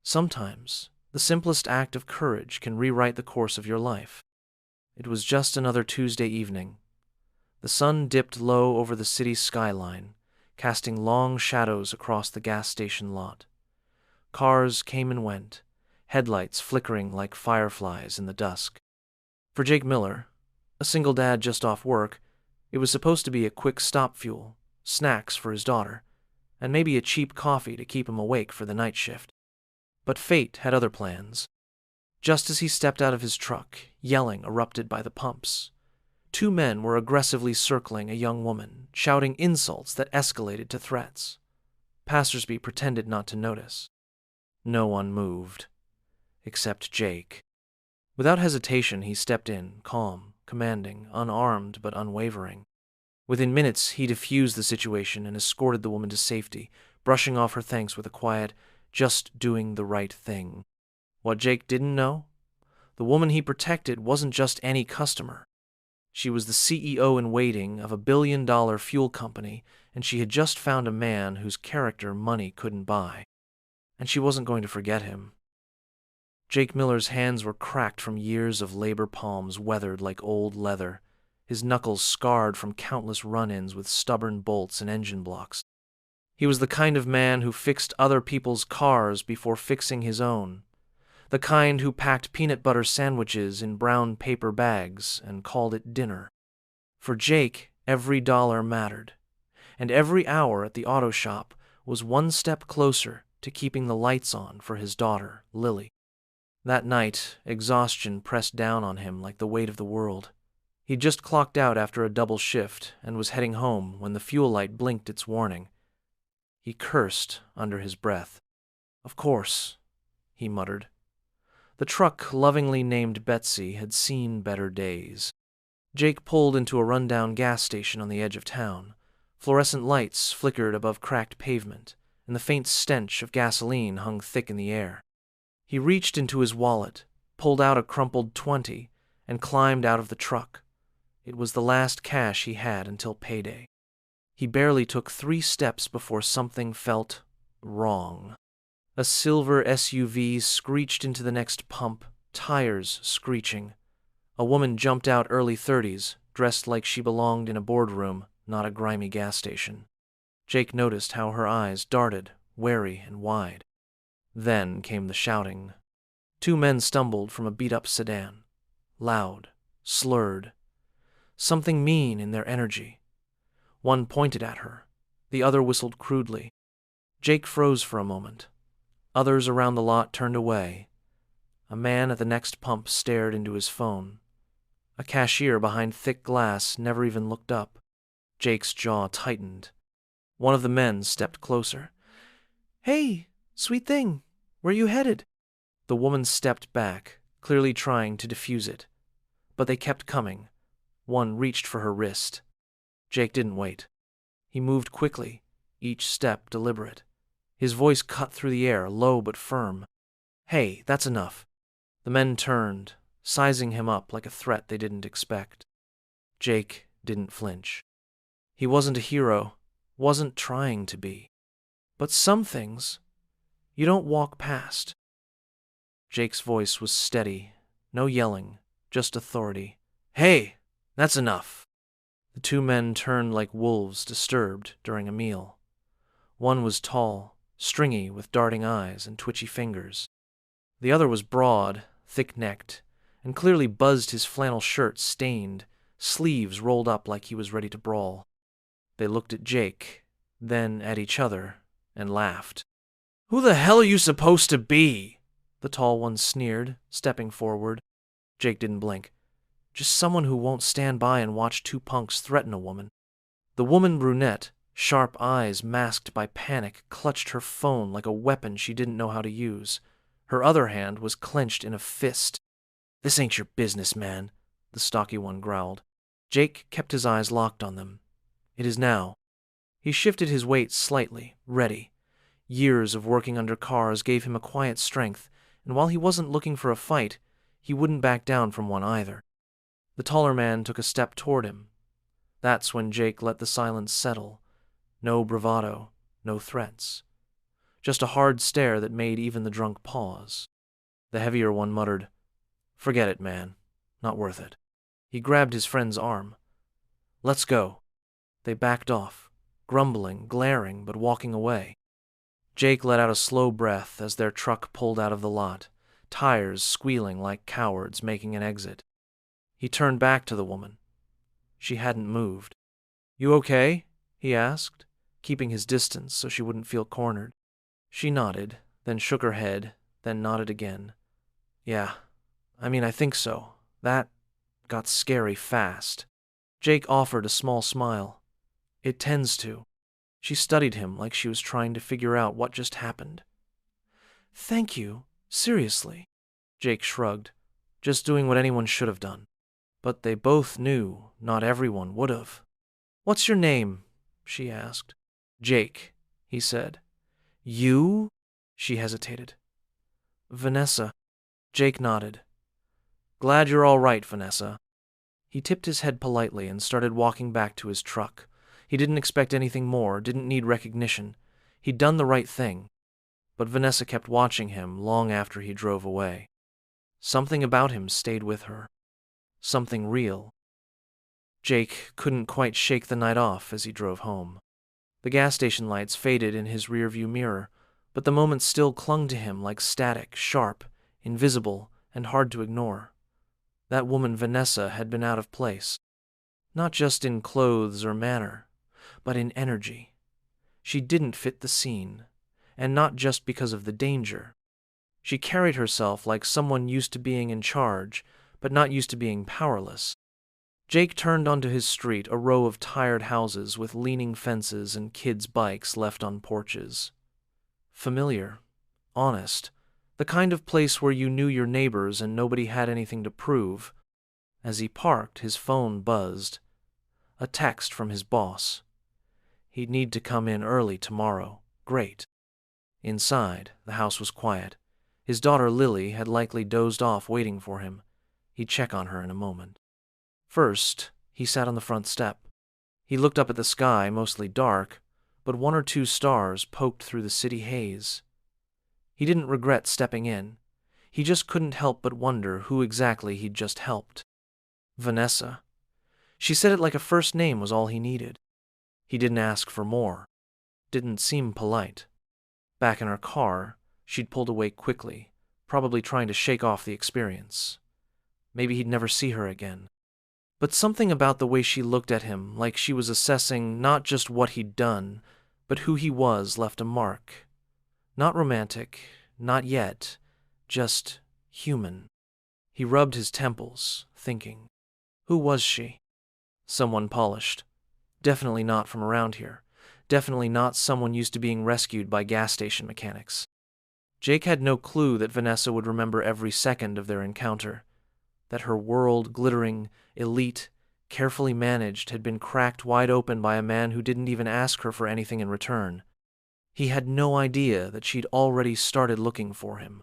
Sometimes, the simplest act of courage can rewrite the course of your life. It was just another Tuesday evening. The sun dipped low over the city's skyline, casting long shadows across the gas station lot. Cars came and went, headlights flickering like fireflies in the dusk. For Jake Miller, a single dad just off work, it was supposed to be a quick stop fuel, snacks for his daughter, and maybe a cheap coffee to keep him awake for the night shift. But fate had other plans. Just as he stepped out of his truck, yelling erupted by the pumps. Two men were aggressively circling a young woman, shouting insults that escalated to threats. Passersby pretended not to notice. No one moved, except Jake. Without hesitation, he stepped in, calm, commanding, unarmed but unwavering. Within minutes, he diffused the situation and escorted the woman to safety, brushing off her thanks with a quiet, "just doing the right thing." What Jake didn't know? The woman he protected wasn't just any customer. She was the CEO-in-waiting of a billion-dollar fuel company, and she had just found a man whose character money couldn't buy. And she wasn't going to forget him. Jake Miller's hands were cracked from years of labor, palms weathered like old leather, his knuckles scarred from countless run-ins with stubborn bolts and engine blocks. He was the kind of man who fixed other people's cars before fixing his own, the kind who packed peanut butter sandwiches in brown paper bags and called it dinner. For Jake, every dollar mattered, and every hour at the auto shop was one step closer to keeping the lights on for his daughter, Lily. That night, exhaustion pressed down on him like the weight of the world. He'd just clocked out after a double shift and was heading home when the fuel light blinked its warning. He cursed under his breath. "Of course," he muttered. The truck, lovingly named Betsy, had seen better days. Jake pulled into a rundown gas station on the edge of town. Fluorescent lights flickered above cracked pavement, and the faint stench of gasoline hung thick in the air. He reached into his wallet, pulled out a crumpled 20, and climbed out of the truck. It was the last cash he had until payday. He barely took 3 steps before something felt wrong. A silver SUV screeched into the next pump, tires screeching. A woman jumped out early 30s, dressed like she belonged in a boardroom, not a grimy gas station. Jake noticed how her eyes darted, wary and wide. Then came the shouting. 2 men stumbled from a beat-up sedan. Loud, slurred. Something mean in their energy. One pointed at her. The other whistled crudely. Jake froze for a moment. Others around the lot turned away. A man at the next pump stared into his phone. A cashier behind thick glass never even looked up. Jake's jaw tightened. One of the men stepped closer. "Hey, sweet thing, where you headed?" The woman stepped back, clearly trying to defuse it. But they kept coming. One reached for her wrist. Jake didn't wait. He moved quickly, each step deliberate. His voice cut through the air, low but firm. "Hey, that's enough." The men turned, sizing him up like a threat they didn't expect. Jake didn't flinch. He wasn't a hero, wasn't trying to be. But some things you don't walk past. Jake's voice was steady, no yelling, just authority. "Hey, that's enough." The 2 men turned like wolves disturbed during a meal. One was tall, stringy with darting eyes and twitchy fingers. The other was broad, thick-necked, and clearly buzzed his flannel shirt stained, sleeves rolled up like he was ready to brawl. They looked at Jake, then at each other, and laughed. "Who the hell are you supposed to be?" the tall one sneered, stepping forward. Jake didn't blink. "Just someone who won't stand by and watch 2 punks threaten a woman." The woman brunette, sharp eyes masked by panic, clutched her phone like a weapon she didn't know how to use. Her other hand was clenched in a fist. "This ain't your business, man," the stocky one growled. Jake kept his eyes locked on them. "It is now." He shifted his weight slightly, ready. Years of working under cars gave him a quiet strength, and while he wasn't looking for a fight, he wouldn't back down from one either. The taller man took a step toward him. That's when Jake let the silence settle. No bravado, no threats. just a hard stare that made even the drunk pause. The heavier one muttered, "Forget it, man. Not worth it." He grabbed his friend's arm. "Let's go." They backed off, grumbling, glaring, but walking away. Jake let out a slow breath as their truck pulled out of the lot, tires squealing like cowards making an exit. He turned back to the woman. She hadn't moved. "You okay?" he asked, keeping his distance so she wouldn't feel cornered. She nodded, then shook her head, then nodded again. "Yeah, I think so. That got scary fast." Jake offered a small smile. "It tends to." She studied him like she was trying to figure out what just happened. "Thank you. Seriously." Jake shrugged, just doing what anyone should have done. But they both knew not everyone would have. "What's your name?" she asked. "Jake," he said. "You?" She hesitated. "Vanessa." Jake nodded. "Glad you're all right, Vanessa." He tipped his head politely and started walking back to his truck. He didn't expect anything more, didn't need recognition. He'd done the right thing. But Vanessa kept watching him long after he drove away. Something about him stayed with her. Something real. Jake couldn't quite shake the night off as he drove home. The gas station lights faded in his rearview mirror, but the moment still clung to him like static, sharp, invisible, and hard to ignore. That woman Vanessa had been out of place. Not just in clothes or manner, but in energy. She didn't fit the scene, and not just because of the danger. She carried herself like someone used to being in charge, but not used to being powerless. Jake turned onto his street, a row of tired houses with leaning fences and kids' bikes left on porches. Familiar, honest, the kind of place where you knew your neighbors and nobody had anything to prove. As he parked, his phone buzzed. A text from his boss. He'd need to come in early tomorrow. Great. Inside, the house was quiet. His daughter Lily had likely dozed off waiting for him. He'd check on her in a moment. First, he sat on the front step. He looked up at the sky, mostly dark, but one or two stars poked through the city haze. He didn't regret stepping in. He just couldn't help but wonder who exactly he'd just helped. Vanessa. She said it like a first name was all he needed. He didn't ask for more. Didn't seem polite. Back in her car, she'd pulled away quickly, probably trying to shake off the experience. Maybe he'd never see her again. But something about the way she looked at him, like she was assessing not just what he'd done, but who he was, left a mark. Not romantic, not yet, just human. He rubbed his temples, thinking. Who was she? Someone polished. Definitely not from around here. Definitely not someone used to being rescued by gas station mechanics. Jake had no clue that Vanessa would remember every second of their encounter. That her world, glittering, elite, carefully managed, had been cracked wide open by a man who didn't even ask her for anything in return. He had no idea that she'd already started looking for him,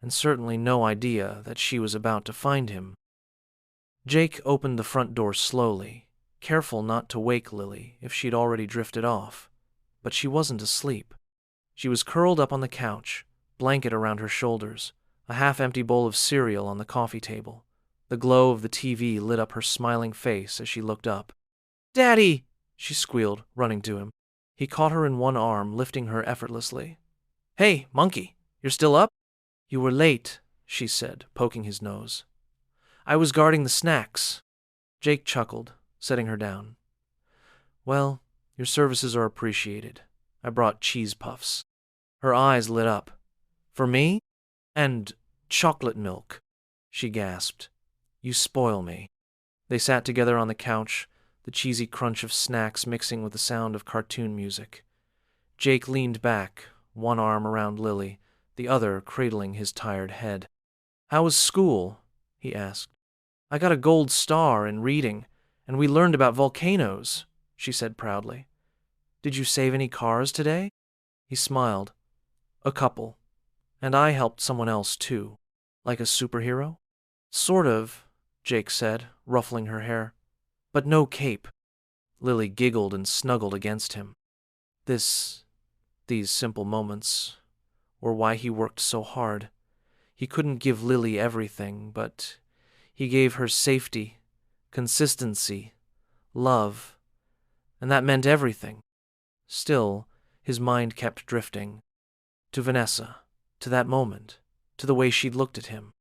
and certainly no idea that she was about to find him. Jake opened the front door slowly, careful not to wake Lily if she'd already drifted off. But she wasn't asleep. She was curled up on the couch, blanket around her shoulders, a half-empty bowl of cereal on the coffee table. The glow of the TV lit up her smiling face as she looked up. "Daddy!" she squealed, running to him. He caught her in one arm, lifting her effortlessly. "Hey, monkey, you're still up?" "You were late," she said, poking his nose. "I was guarding the snacks." Jake chuckled, setting her down. "Well, your services are appreciated. I brought cheese puffs." Her eyes lit up. "For me? And chocolate milk," she gasped. "You spoil me." They sat together on the couch, the cheesy crunch of snacks mixing with the sound of cartoon music. Jake leaned back, one arm around Lily, the other cradling his tired head. "How was school?" he asked. "I got a gold star in reading, and we learned about volcanoes," she said proudly. "Did you save any cars today?" He smiled. "A couple. And I helped someone else too. Like a superhero?" "Sort of," Jake said, ruffling her hair. "But no cape." Lily giggled and snuggled against him. This These simple moments were why he worked so hard. He couldn't give Lily everything, but he gave her safety, consistency, love, and that meant everything. Still, his mind kept drifting. To Vanessa, to that moment, to the way she'd looked at him.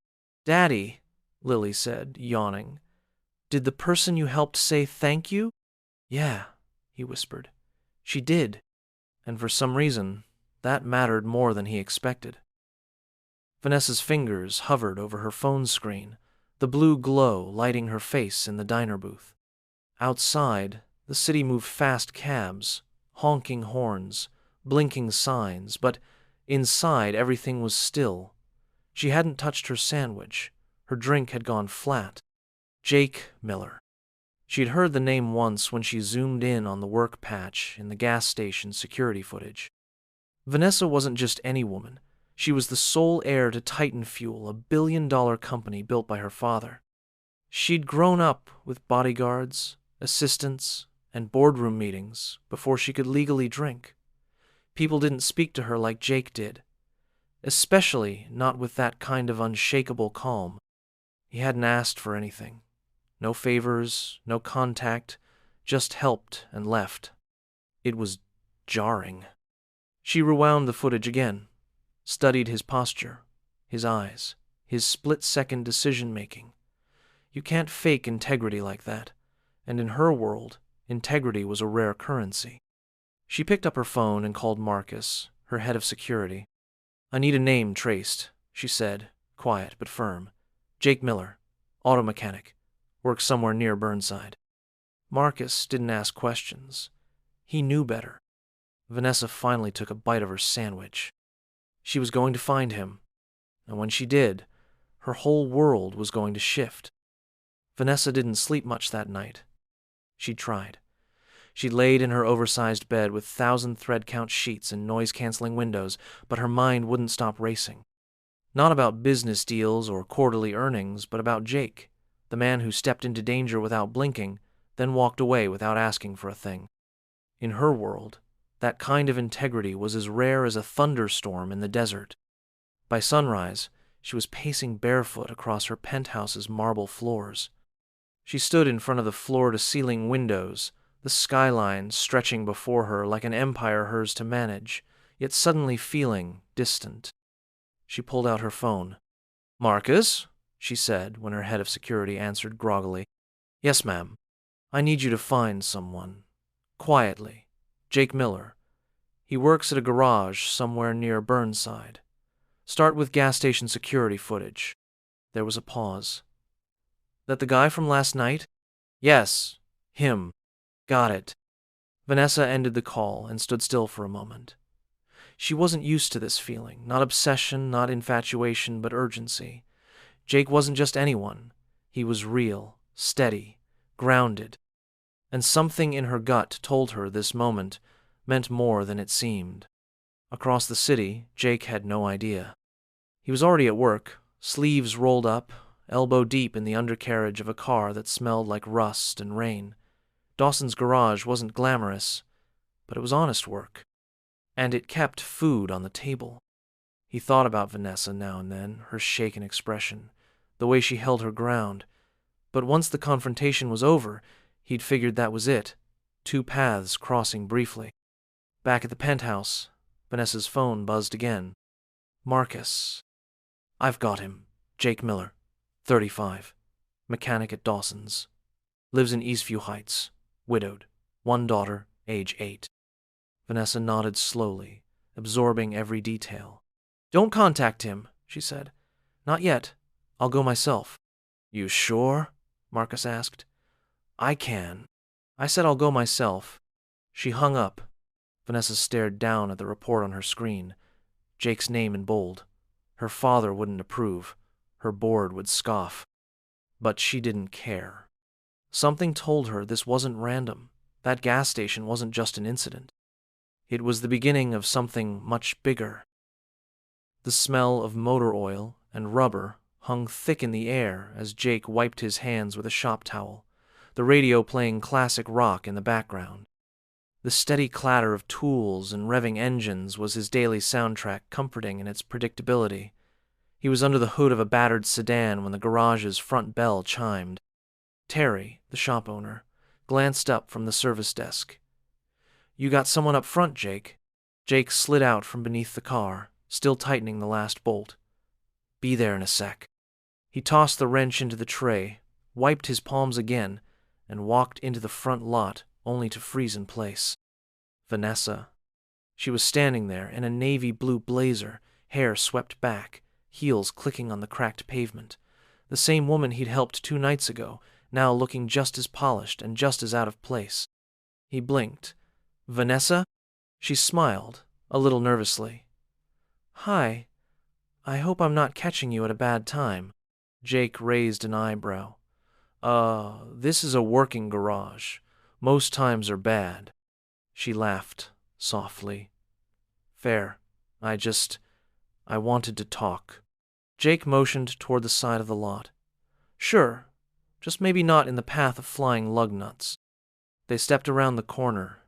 "Daddy," Lily said, yawning, "did the person you helped say thank you?" "Yeah," he whispered. "She did." And for some reason, that mattered more than he expected. Vanessa's fingers hovered over her phone screen, the blue glow lighting her face in the diner booth. Outside, the city moved fast cabs, honking horns, blinking signs, but inside everything was still. She hadn't touched her sandwich. Her drink had gone flat. Jake Miller. She'd heard the name once when she zoomed in on the work patch in the gas station security footage. Vanessa wasn't just any woman. She was the sole heir to Titan Fuel, a billion-dollar company built by her father. She'd grown up with bodyguards, assistants, and boardroom meetings before she could legally drink. People didn't speak to her like Jake did, especially not with that kind of unshakable calm. He hadn't asked for anything. No favors, no contact, just helped and left. It was jarring. She rewound the footage again, studied his posture, his eyes, his split-second decision-making. You can't fake integrity like that, and in her world, integrity was a rare currency. She picked up her phone and called Marcus, her head of security. "I need a name traced," she said, quiet but firm. "Jake Miller, auto mechanic, works somewhere near Burnside." Marcus didn't ask questions. He knew better. Vanessa finally took a bite of her sandwich. She was going to find him, and when she did, her whole world was going to shift. Vanessa didn't sleep much that night. She tried. She laid in her oversized bed with 1,000 thread-count sheets and noise-canceling windows, but her mind wouldn't stop racing. Not about business deals or quarterly earnings, but about Jake, the man who stepped into danger without blinking, then walked away without asking for a thing. In her world, that kind of integrity was as rare as a thunderstorm in the desert. By sunrise, she was pacing barefoot across her penthouse's marble floors. She stood in front of the floor-to-ceiling windows, the skyline stretching before her like an empire hers to manage, yet suddenly feeling distant. She pulled out her phone. "Marcus?" she said when her head of security answered groggily. "Yes, ma'am. I need you to find someone. Quietly. Jake Miller. He works at a garage somewhere near Burnside. Start with gas station security footage." There was a pause. "That the guy from last night?" "Yes. Him. Got it." Vanessa ended the call and stood still for a moment. She wasn't used to this feeling, not obsession, not infatuation, but urgency. Jake wasn't just anyone. He was real, steady, grounded. And something in her gut told her this moment meant more than it seemed. Across the city, Jake had no idea. He was already at work, sleeves rolled up, elbow deep in the undercarriage of a car that smelled like rust and rain. Dawson's garage wasn't glamorous, but it was honest work. And it kept food on the table. He thought about Vanessa now and then, her shaken expression, the way she held her ground. But once the confrontation was over, he'd figured that was it, two paths crossing briefly. Back at the penthouse, Vanessa's phone buzzed again. "Marcus." "I've got him. Jake Miller, 35, mechanic at Dawson's. Lives in Eastview Heights, widowed, one daughter, age 8. Vanessa nodded slowly, absorbing every detail. "Don't contact him," she said. "Not yet. I'll go myself." "You sure?" Marcus asked. "I can." "I said I'll go myself." She hung up. Vanessa stared down at the report on her screen. Jake's name in bold. Her father wouldn't approve. Her board would scoff. But she didn't care. Something told her this wasn't random. That gas station wasn't just an incident. It was the beginning of something much bigger. The smell of motor oil and rubber hung thick in the air as Jake wiped his hands with a shop towel, the radio playing classic rock in the background. The steady clatter of tools and revving engines was his daily soundtrack, comforting in its predictability. He was under the hood of a battered sedan when the garage's front bell chimed. Terry, the shop owner, glanced up from the service desk. "You got someone up front, Jake." Jake slid out from beneath the car, still tightening the last bolt. "Be there in a sec." He tossed the wrench into the tray, wiped his palms again, and walked into the front lot, only to freeze in place. Vanessa. She was standing there in a navy blue blazer, hair swept back, heels clicking on the cracked pavement. The same woman he'd helped 2 nights ago, now looking just as polished and just as out of place. He blinked. "Vanessa?" She smiled, a little nervously. "Hi. I hope I'm not catching you at a bad time." Jake raised an eyebrow. This is a working garage. Most times are bad." She laughed, softly. "Fair. I wanted to talk." Jake motioned toward the side of the lot. "Sure. Just maybe not in the path of flying lug nuts." They stepped around the corner,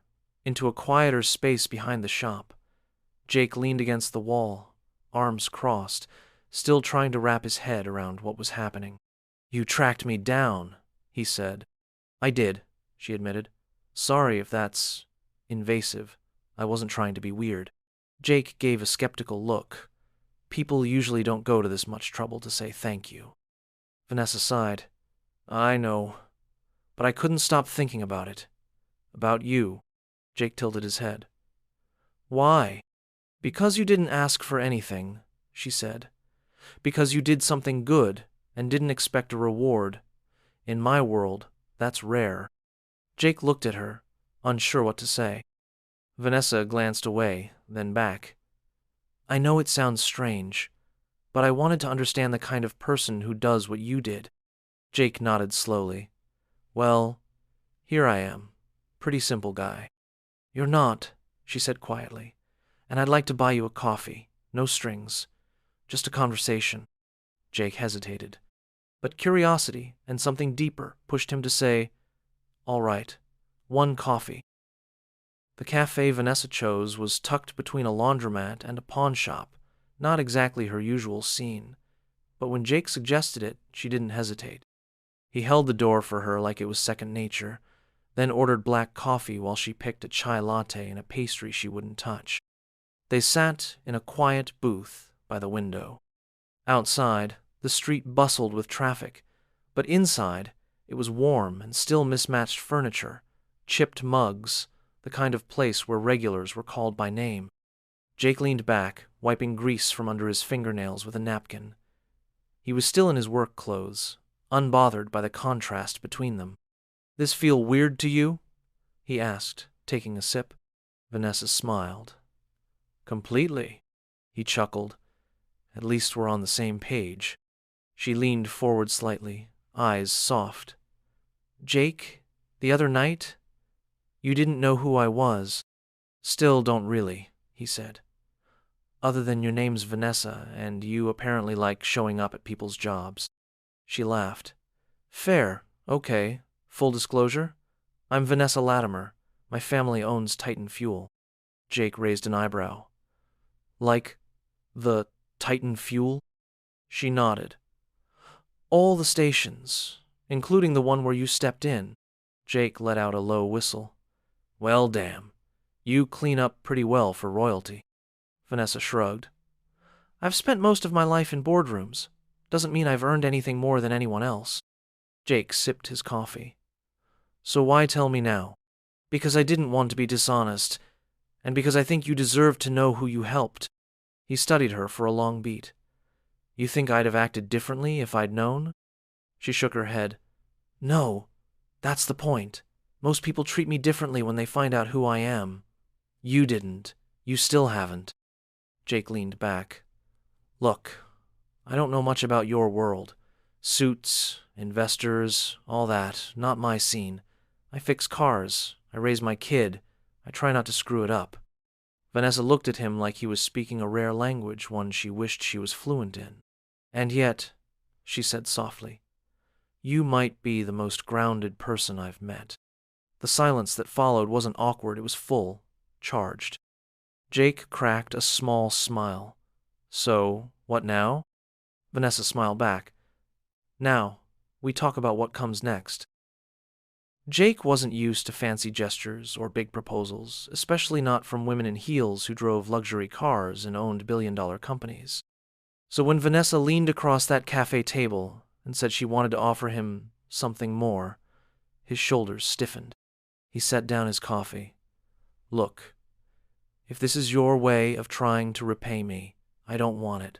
into a quieter space behind the shop. Jake leaned against the wall, arms crossed, still trying to wrap his head around what was happening. "You tracked me down," he said. "I did," she admitted. "Sorry if that's invasive. I wasn't trying to be weird." Jake gave a skeptical look. People usually don't go to this much trouble to say thank you. Vanessa sighed. "I know, but I couldn't stop thinking about it. About you." Jake tilted his head. "Why?" "Because you didn't ask for anything," she said. "Because you did something good and didn't expect a reward. In my world, that's rare." Jake looked at her, unsure what to say. Vanessa glanced away, then back. "I know it sounds strange, but I wanted to understand the kind of person who does what you did." Jake nodded slowly. "Well, here I am. Pretty simple guy." "You're not," she said quietly, "and I'd like to buy you a coffee. No strings. Just a conversation." Jake hesitated, but curiosity and something deeper pushed him to say, "All right, 1 coffee." The cafe Vanessa chose was tucked between a laundromat and a pawn shop, not exactly her usual scene, but when Jake suggested it, she didn't hesitate. He held the door for her like it was second nature, then ordered black coffee while she picked a chai latte and a pastry she wouldn't touch. They sat in a quiet booth by the window. Outside, the street bustled with traffic, but inside, it was warm and still mismatched furniture, chipped mugs, the kind of place where regulars were called by name. Jake leaned back, wiping grease from under his fingernails with a napkin. He was still in his work clothes, unbothered by the contrast between them. "This feel weird to you?" he asked, taking a sip. Vanessa smiled. "Completely," he chuckled. "At least we're on the same page." She leaned forward slightly, eyes soft. "Jake, the other night, you didn't know who I was." "Still don't really," he said. "Other than your name's Vanessa, and you apparently like showing up at people's jobs." She laughed. "Fair, okay. Full disclosure? I'm Vanessa Latimer. My family owns Titan Fuel." Jake raised an eyebrow. "Like the Titan Fuel?" She nodded. "All the stations, including the one where you stepped in." Jake let out a low whistle. "Well, damn. You clean up pretty well for royalty." Vanessa shrugged. "I've spent most of my life in boardrooms. Doesn't mean I've earned anything more than anyone else." Jake sipped his coffee. "So why tell me now?" "Because I didn't want to be dishonest, and because I think you deserve to know who you helped." He studied her for a long beat. "You think I'd have acted differently if I'd known?" She shook her head. "No, that's the point. Most people treat me differently when they find out who I am. You didn't. You still haven't." Jake leaned back. "Look, I don't know much about your world. Suits, investors, all that, not my scene. I fix cars. I raise my kid. I try not to screw it up." Vanessa looked at him like he was speaking a rare language, one she wished she was fluent in. "And yet," she said softly, "you might be the most grounded person I've met." The silence that followed wasn't awkward, it was full, charged. Jake cracked a small smile. So, what now? Vanessa smiled back. Now, we talk about what comes next. Jake wasn't used to fancy gestures or big proposals, especially not from women in heels who drove luxury cars and owned billion-dollar companies. So when Vanessa leaned across that cafe table and said she wanted to offer him something more, his shoulders stiffened. He set down his coffee. Look, if this is your way of trying to repay me, I don't want it.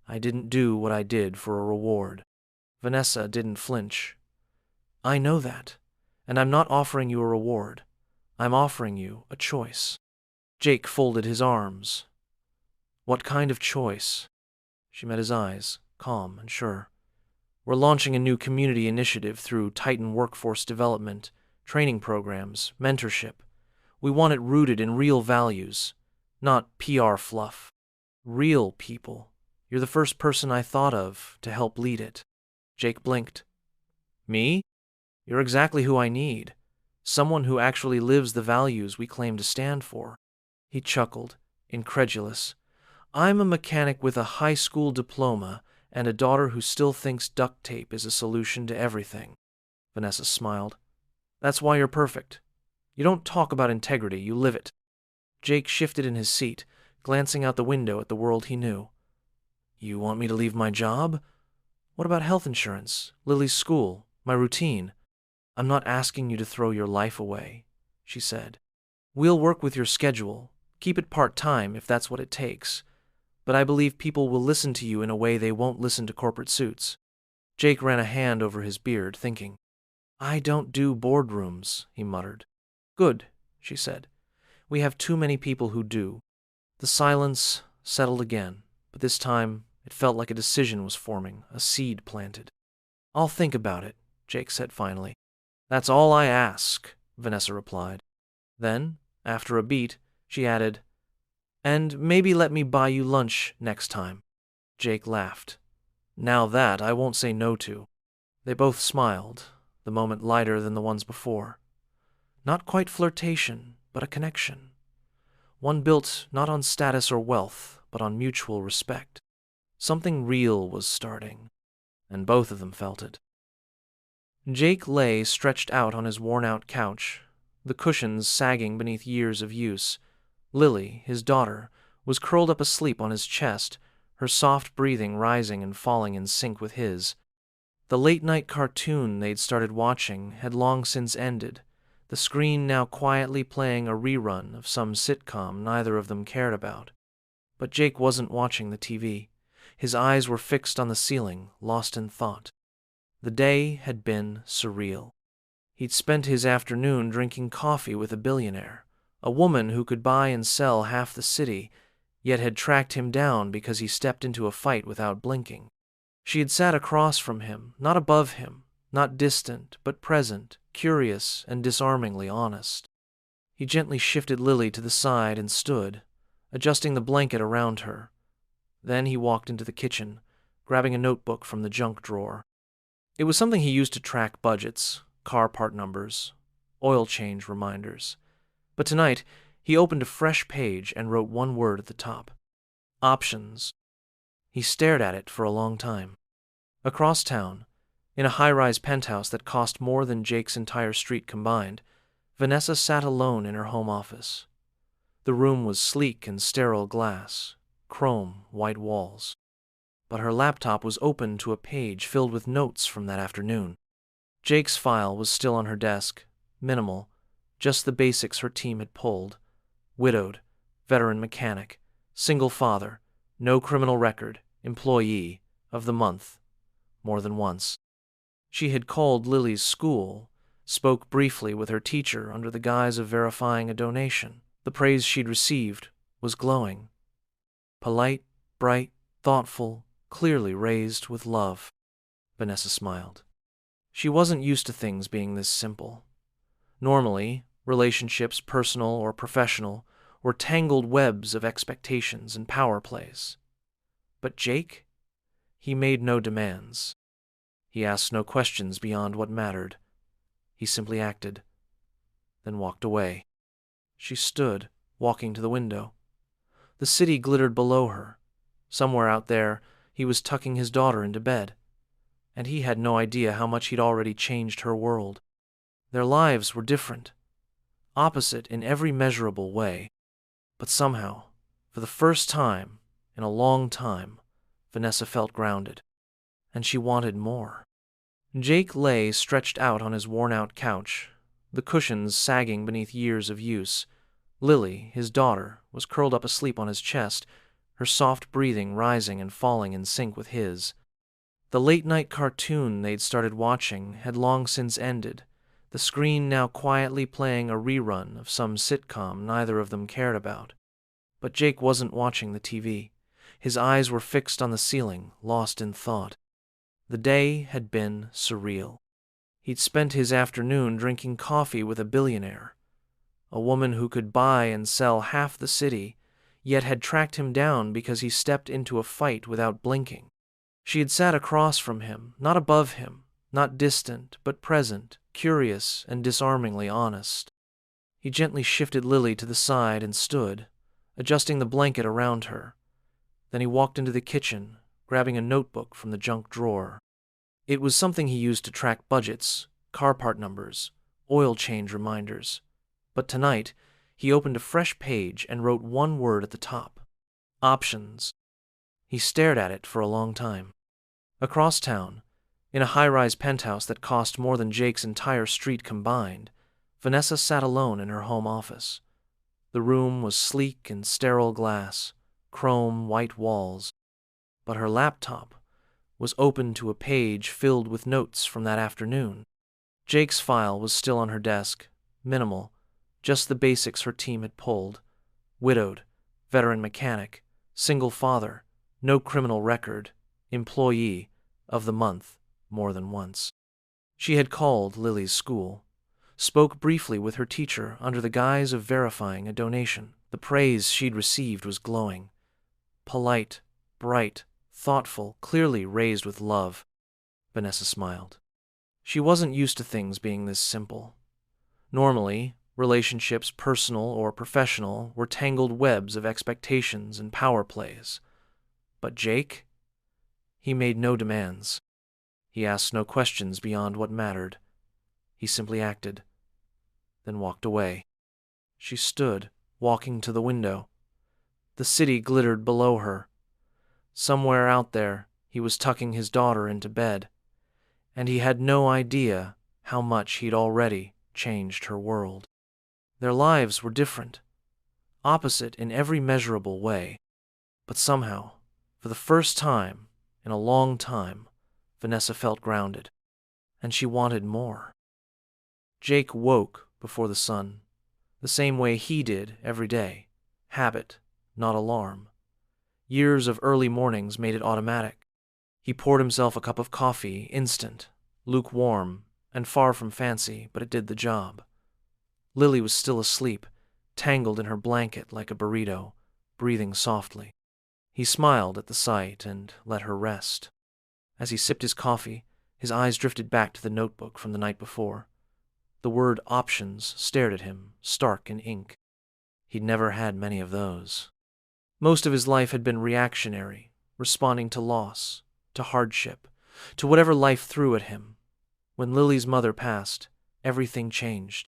I didn't do what I did for a reward. Vanessa didn't flinch. I know that, and I'm not offering you a reward. I'm offering you a choice. Jake folded his arms. What kind of choice? She met his eyes, calm and sure. We're launching a new community initiative through Titan workforce development, training programs, mentorship. We want it rooted in real values, not PR fluff. Real people. You're the first person I thought of to help lead it. Jake blinked. Me? You're exactly who I need. Someone who actually lives the values we claim to stand for. He chuckled, incredulous. I'm a mechanic with a high school diploma and a daughter who still thinks duct tape is a solution to everything. Vanessa smiled. That's why you're perfect. You don't talk about integrity, you live it. Jake shifted in his seat, glancing out the window at the world he knew. You want me to leave my job? What about health insurance, Lily's school, my routine? I'm not asking you to throw your life away, she said. We'll work with your schedule, keep it part-time if that's what it takes. But I believe people will listen to you in a way they won't listen to corporate suits. Jake ran a hand over his beard, thinking. I don't do boardrooms, he muttered. Good, she said. We have too many people who do. The silence settled again, but this time it felt like a decision was forming, a seed planted. I'll think about it, Jake said finally. That's all I ask, Vanessa replied. Then, after a beat, she added, and maybe let me buy you lunch next time. Jake laughed. Now that I won't say no to. They both smiled, the moment lighter than the ones before. Not quite flirtation, but a connection. One built not on status or wealth, but on mutual respect. Something real was starting, and both of them felt it. Jake lay stretched out on his worn-out couch, the cushions sagging beneath years of use. Lily, his daughter, was curled up asleep on his chest, her soft breathing rising and falling in sync with his. The late-night cartoon they'd started watching had long since ended, the screen now quietly playing a rerun of some sitcom neither of them cared about. But Jake wasn't watching the TV. His eyes were fixed on the ceiling, lost in thought. The day had been surreal. He'd spent his afternoon drinking coffee with a billionaire, a woman who could buy and sell half the city, yet had tracked him down because he stepped into a fight without blinking. She had sat across from him, not above him, not distant, but present, curious and disarmingly honest. He gently shifted Lily to the side and stood, adjusting the blanket around her. Then he walked into the kitchen, grabbing a notebook from the junk drawer. It was something he used to track budgets, car part numbers, oil change reminders. But tonight, he opened a fresh page and wrote one word at the top. Options. He stared at it for a long time. Across town, in a high-rise penthouse that cost more than Jake's entire street combined, Vanessa sat alone in her home office. The room was sleek and sterile glass, chrome white walls. But her laptop was open to a page filled with notes from that afternoon. Jake's file was still on her desk, minimal, just the basics her team had pulled. Widowed, veteran mechanic, single father, no criminal record, employee of the month, more than once. She had called Lily's school, spoke briefly with her teacher under the guise of verifying a donation. The praise she'd received was glowing. Polite, bright, thoughtful, clearly raised with love. Vanessa smiled. She wasn't used to things being this simple. Normally, relationships, personal or professional, were tangled webs of expectations and power plays. But Jake? He made no demands. He asked no questions beyond what mattered. He simply acted. then walked away. She stood, walking to the window. The city glittered below her. Somewhere out there, he was tucking his daughter into bed. And he had no idea how much he'd already changed her world. Their lives were different, opposite in every measurable way. But somehow, for the first time in a long time, Vanessa felt grounded. And she wanted more. Jake lay stretched out on his worn-out couch, the cushions sagging beneath years of use. Lily, his daughter, was curled up asleep on his chest, her soft breathing rising and falling in sync with his. The late-night cartoon they'd started watching had long since ended, the screen now quietly playing a rerun of some sitcom neither of them cared about. But Jake wasn't watching the TV. His eyes were fixed on the ceiling, lost in thought. The day had been surreal. He'd spent his afternoon drinking coffee with a billionaire, a woman who could buy and sell half the city, yet had tracked him down because he stepped into a fight without blinking. She had sat across from him, not above him, not distant, but present, curious and disarmingly honest. He gently shifted Lily to the side and stood, adjusting the blanket around her. Then he walked into the kitchen, grabbing a notebook from the junk drawer. It was something he used to track budgets, car part numbers, oil change reminders. But tonight, he opened a fresh page and wrote one word at the top: options. He stared at it for a long time. Across town, in a high-rise penthouse that cost more than Jake's entire street combined, Vanessa sat alone in her home office. The room was sleek and sterile glass, chrome white walls, but her laptop was open to a page filled with notes from that afternoon. Jake's file was still on her desk, minimal, just the basics her team had pulled: widowed, veteran mechanic, single father, no criminal record, employee of the month more than once. She had called Lily's school, spoke briefly with her teacher under the guise of verifying a donation. The praise she'd received was glowing. Polite, bright, thoughtful, clearly raised with love. Vanessa smiled. She wasn't used to things being this simple. Normally, relationships, personal or professional, were tangled webs of expectations and power plays. But Jake? He made no demands. He asked no questions beyond what mattered. He simply acted, then walked away. She stood, walking to the window. The city glittered below her. Somewhere out there, he was tucking his daughter into bed, and he had no idea how much he'd already changed her world. Their lives were different, opposite in every measurable way. But somehow, for the first time in a long time, Vanessa felt grounded, and she wanted more. Jake woke before the sun, the same way he did every day. Habit, not alarm. Years of early mornings made it automatic. He poured himself a cup of coffee, instant, lukewarm, and far from fancy, but it did the job. Lily was still asleep, tangled in her blanket like a burrito, breathing softly. He smiled at the sight and let her rest. As he sipped his coffee, his eyes drifted back to the notebook from the night before. The word options stared at him, stark in ink. He'd never had many of those. Most of his life had been reactionary, responding to loss, to hardship, to whatever life threw at him. When Lily's mother passed, everything changed.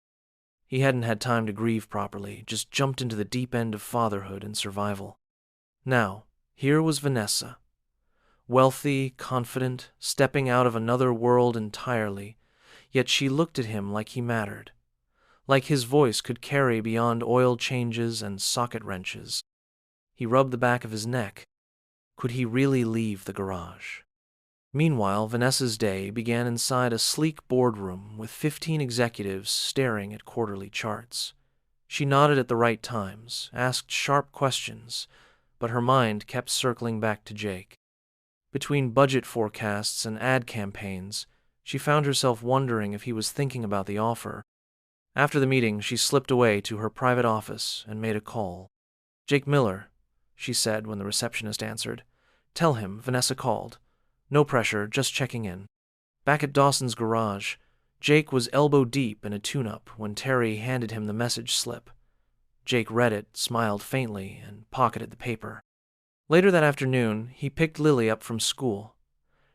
He hadn't had time to grieve properly, just jumped into the deep end of fatherhood and survival. Now, here was Vanessa, wealthy, confident, stepping out of another world entirely, yet she looked at him like he mattered, like his voice could carry beyond oil changes and socket wrenches. He rubbed the back of his neck. Could he really leave the garage? Meanwhile, Vanessa's day began inside a sleek boardroom with 15 executives staring at quarterly charts. She nodded at the right times, asked sharp questions, but her mind kept circling back to Jake. Between budget forecasts and ad campaigns, she found herself wondering if he was thinking about the offer. After the meeting, she slipped away to her private office and made a call. "Jake Miller," she said when the receptionist answered. "Tell him Vanessa called. No pressure, just checking in. Back at Dawson's garage. Jake was elbow-deep in a tune-up when Terry handed him the message slip. Jake read it, smiled faintly, and pocketed the paper. Later that afternoon, he picked Lily up from school.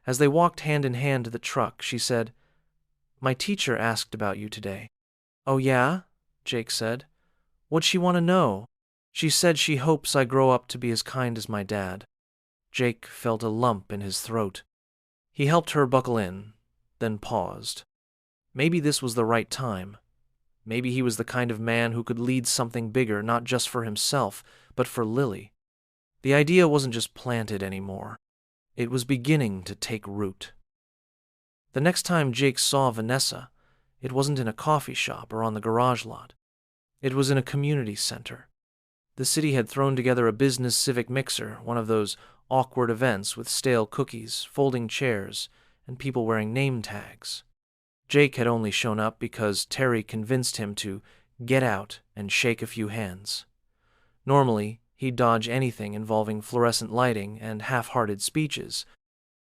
As they walked hand in hand to the truck, she said, "My teacher asked about you today." "Oh yeah?" Jake said. "What'd she want to know?" "She said she hopes I grow up to be as kind as my dad." Jake felt a lump in his throat. He helped her buckle in, then paused. Maybe this was the right time. Maybe he was the kind of man who could lead something bigger, not just for himself, but for Lily. The idea wasn't just planted anymore. It was beginning to take root. The next time Jake saw Vanessa, it wasn't in a coffee shop or on the garage lot. It was in a community center. The city had thrown together a business civic mixer, one of those awkward events with stale cookies, folding chairs, and people wearing name tags. Jake had only shown up because Terry convinced him to get out and shake a few hands. Normally, he'd dodge anything involving fluorescent lighting and half-hearted speeches,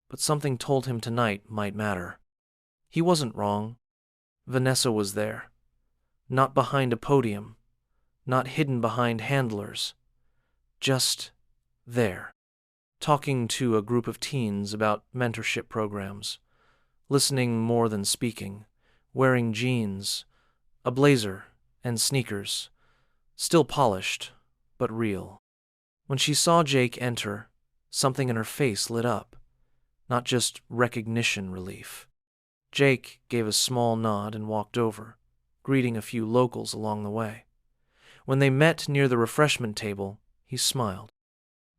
but something told him tonight might matter. He wasn't wrong. Vanessa was there. Not behind a podium, not hidden behind handlers. Just there, talking to a group of teens about mentorship programs, listening more than speaking, wearing jeans, a blazer, and sneakers, still polished, but real. When she saw Jake enter, something in her face lit up, not just recognition relief. Jake gave a small nod and walked over, greeting a few locals along the way. When they met near the refreshment table, he smiled.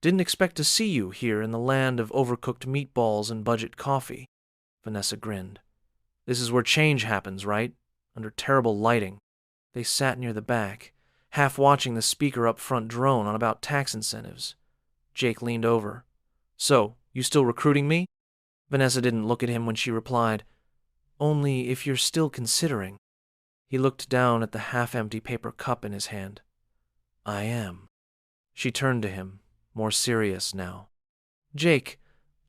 "Didn't expect to see you here in the land of overcooked meatballs and budget coffee." Vanessa grinned. "This is where change happens, right? Under terrible lighting." They sat near the back, half watching the speaker up front drone on about tax incentives. Jake leaned over. "So, you still recruiting me?" Vanessa didn't look at him when she replied, "Only if you're still considering." He looked down at the half-empty paper cup in his hand. "I am." She turned to him, more serious now. "Jake,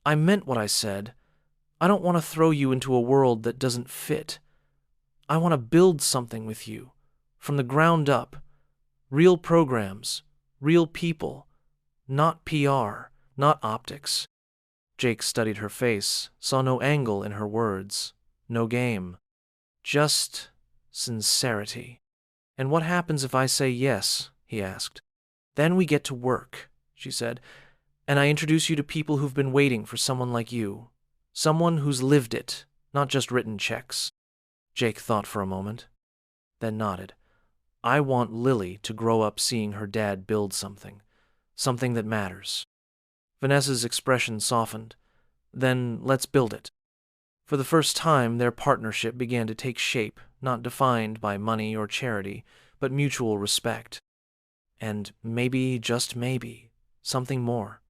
I meant what I said. I don't want to throw you into a world that doesn't fit. I want to build something with you, from the ground up. Real programs, real people, not PR, not optics." Jake studied her face, saw no angle in her words, no game. Just sincerity. "And what happens if I say yes?" he asked. "Then we get to work," she said, "and I introduce you to people who've been waiting for someone like you. Someone who's lived it, not just written checks." Jake thought for a moment, then nodded. "I want Lily to grow up seeing her dad build something that matters." Vanessa's expression softened. "Then let's build it." For the first time, their partnership began to take shape, not defined by money or charity, but mutual respect. And maybe, just maybe, something more.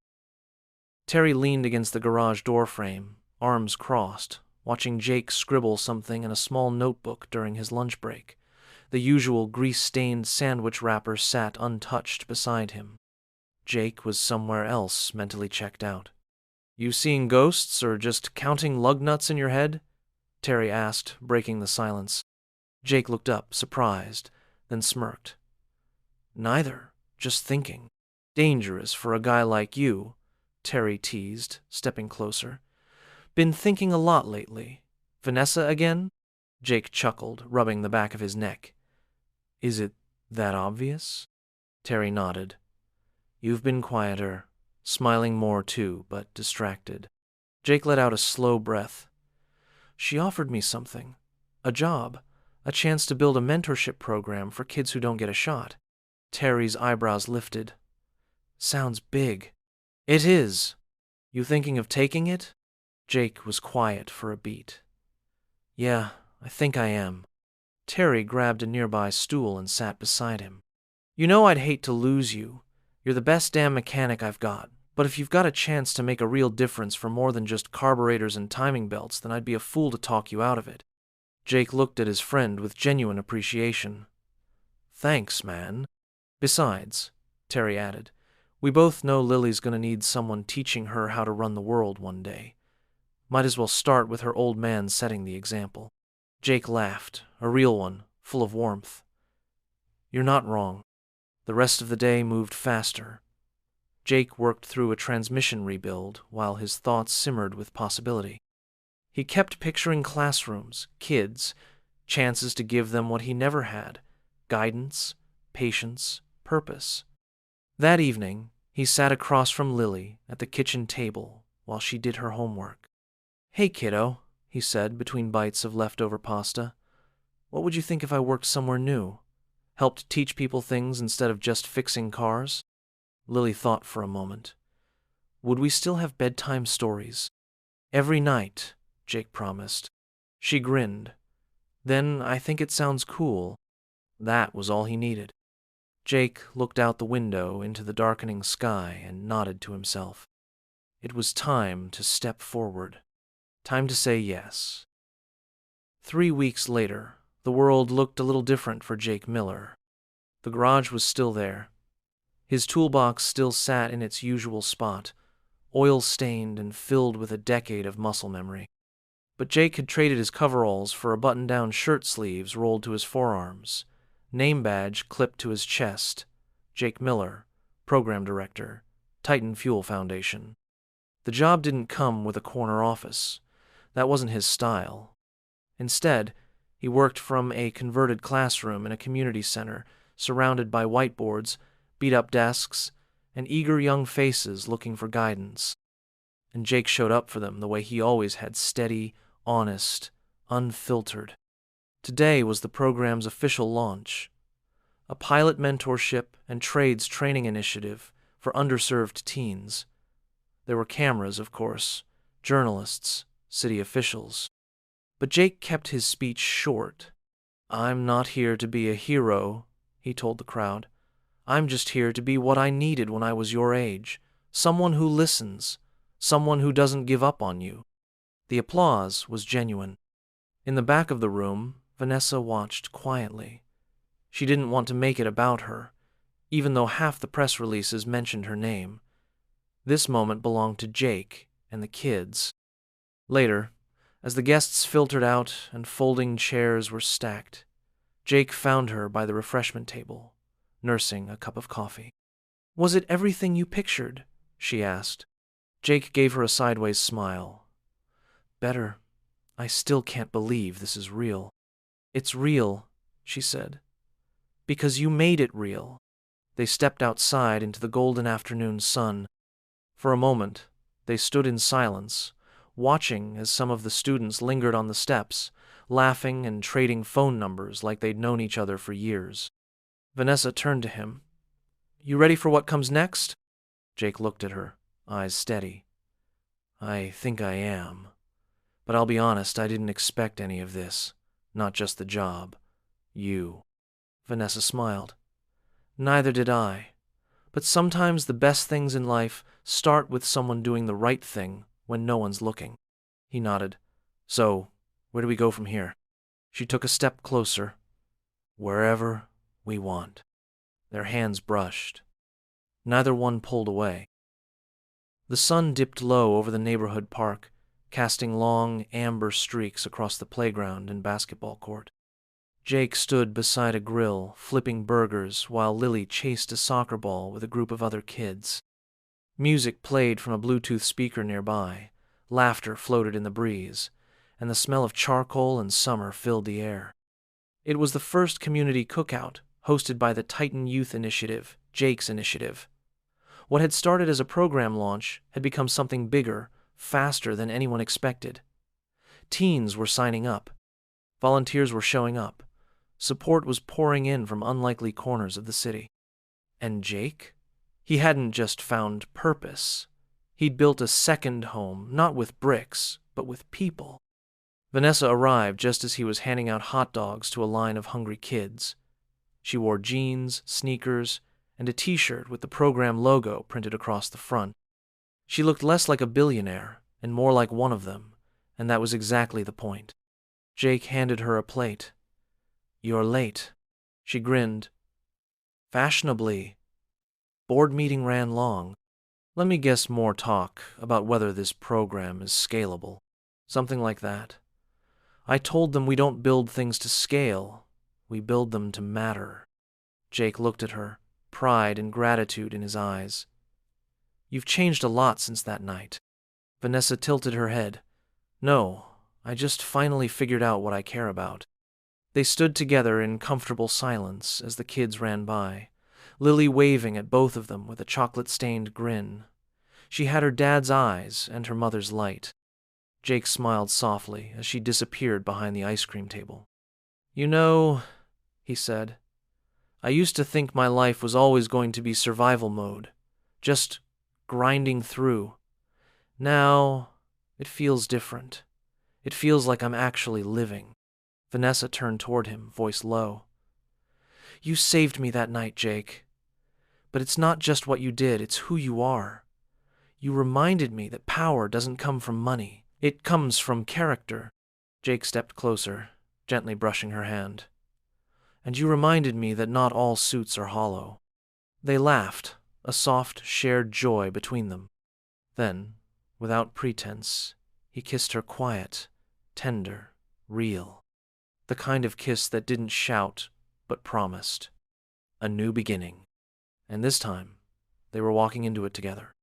Terry leaned against the garage door frame, arms crossed, watching Jake scribble something in a small notebook during his lunch break. The usual grease-stained sandwich wrapper sat untouched beside him. Jake was somewhere else, mentally checked out. "You seeing ghosts or just counting lug nuts in your head?" Terry asked, breaking the silence. Jake looked up, surprised, then smirked. "Neither, just thinking. Dangerous for a guy like you," Terry teased, stepping closer. "Been thinking a lot lately. Vanessa again?" Jake chuckled, rubbing the back of his neck. "Is it that obvious?" Terry nodded. "You've been quieter, smiling more too, but distracted." Jake let out a slow breath. "She offered me something. A job. A chance to build a mentorship program for kids who don't get a shot." Terry's eyebrows lifted. "Sounds big." "It is. You thinking of taking it?" Jake was quiet for a beat. "Yeah, I think I am." Terry grabbed a nearby stool and sat beside him. "You know I'd hate to lose you. You're the best damn mechanic I've got. But if you've got a chance to make a real difference for more than just carburetors and timing belts, then I'd be a fool to talk you out of it." Jake looked at his friend with genuine appreciation. "Thanks, man. Besides," Terry added, "we both know Lily's gonna need someone teaching her how to run the world one day. Might as well start with her old man setting the example." Jake laughed, a real one, full of warmth. You're not wrong. The rest of the day moved faster. Jake worked through a transmission rebuild while his thoughts simmered with possibility. He kept picturing classrooms, kids, chances to give them what he never had: guidance, patience, purpose. That evening, he sat across from Lily at the kitchen table while she did her homework. "Hey, kiddo," he said between bites of leftover pasta. "What would you think if I worked somewhere new? Helped teach people things instead of just fixing cars?" Lily thought for a moment. "Would we still have bedtime stories?" "Every night," Jake promised. She grinned. "Then I think it sounds cool." That was all he needed. Jake looked out the window into the darkening sky and nodded to himself. It was time to step forward. Time to say yes. 3 weeks later, the world looked a little different for Jake Miller. The garage was still there. His toolbox still sat in its usual spot, oil-stained and filled with a decade of muscle memory. But Jake had traded his coveralls for a button-down shirt sleeves rolled to his forearms, name badge clipped to his chest: Jake Miller, Program Director, Titan Fuel Foundation. The job didn't come with a corner office. That wasn't his style. Instead, he worked from a converted classroom in a community center, surrounded by whiteboards, beat-up desks, and eager young faces looking for guidance. And Jake showed up for them the way he always had: steady, honest, unfiltered. Today was the program's official launch, a pilot mentorship and trades training initiative for underserved teens. There were cameras, of course, journalists, city officials. But Jake kept his speech short. "I'm not here to be a hero," he told the crowd. "I'm just here to be what I needed when I was your age. Someone who listens. Someone who doesn't give up on you." The applause was genuine. In the back of the room, Vanessa watched quietly. She didn't want to make it about her, even though half the press releases mentioned her name. This moment belonged to Jake and the kids. Later, as the guests filtered out and folding chairs were stacked, Jake found her by the refreshment table, nursing a cup of coffee. "Was it everything you pictured?" she asked. Jake gave her a sideways smile. "Better. I still can't believe this is real." "It's real," she said, "because you made it real." They stepped outside into the golden afternoon sun. For a moment, they stood in silence, watching as some of the students lingered on the steps, laughing and trading phone numbers like they'd known each other for years. Vanessa turned to him. "You ready for what comes next?" Jake looked at her, eyes steady. "I think I am. But I'll be honest, I didn't expect any of this. Not just the job. You." Vanessa smiled. "Neither did I. But sometimes the best things in life start with someone doing the right thing when no one's looking." He nodded. "So, where do we go from here?" She took a step closer. "Wherever we want." Their hands brushed. Neither one pulled away. The sun dipped low over the neighborhood park, casting long, amber streaks across the playground and basketball court. Jake stood beside a grill, flipping burgers, while Lily chased a soccer ball with a group of other kids. Music played from a Bluetooth speaker nearby, laughter floated in the breeze, and the smell of charcoal and summer filled the air. It was the first community cookout, hosted by the Titan Youth Initiative, Jake's initiative. What had started as a program launch had become something bigger, faster than anyone expected. Teens were signing up. Volunteers were showing up. Support was pouring in from unlikely corners of the city. And Jake? He hadn't just found purpose. He'd built a second home, not with bricks, but with people. Vanessa arrived just as he was handing out hot dogs to a line of hungry kids. She wore jeans, sneakers, and a t-shirt with the program logo printed across the front. She looked less like a billionaire and more like one of them, and that was exactly the point. Jake handed her a plate. "You're late." She grinned. "Fashionably." Board meeting ran long. "Let me guess, more talk about whether this program is scalable." Something like that. I told them we don't build things to scale, we build them to matter. Jake looked at her, pride and gratitude in his eyes. You've changed a lot since that night. Vanessa tilted her head. No, I just finally figured out what I care about. They stood together in comfortable silence as the kids ran by, Lily waving at both of them with a chocolate-stained grin. She had her dad's eyes and her mother's light. Jake smiled softly as she disappeared behind the ice cream table. You know, he said, I used to think my life was always going to be survival mode, just grinding through. Now, it feels different. It feels like I'm actually living. Vanessa turned toward him, voice low. You saved me that night, Jake. But it's not just what you did, it's who you are. You reminded me that power doesn't come from money. It comes from character. Jake stepped closer, gently brushing her hand. And you reminded me that not all suits are hollow. They laughed, a soft, shared joy between them. Then, without pretense, he kissed her quiet, tender, real. The kind of kiss that didn't shout, but promised. A new beginning. And this time, they were walking into it together.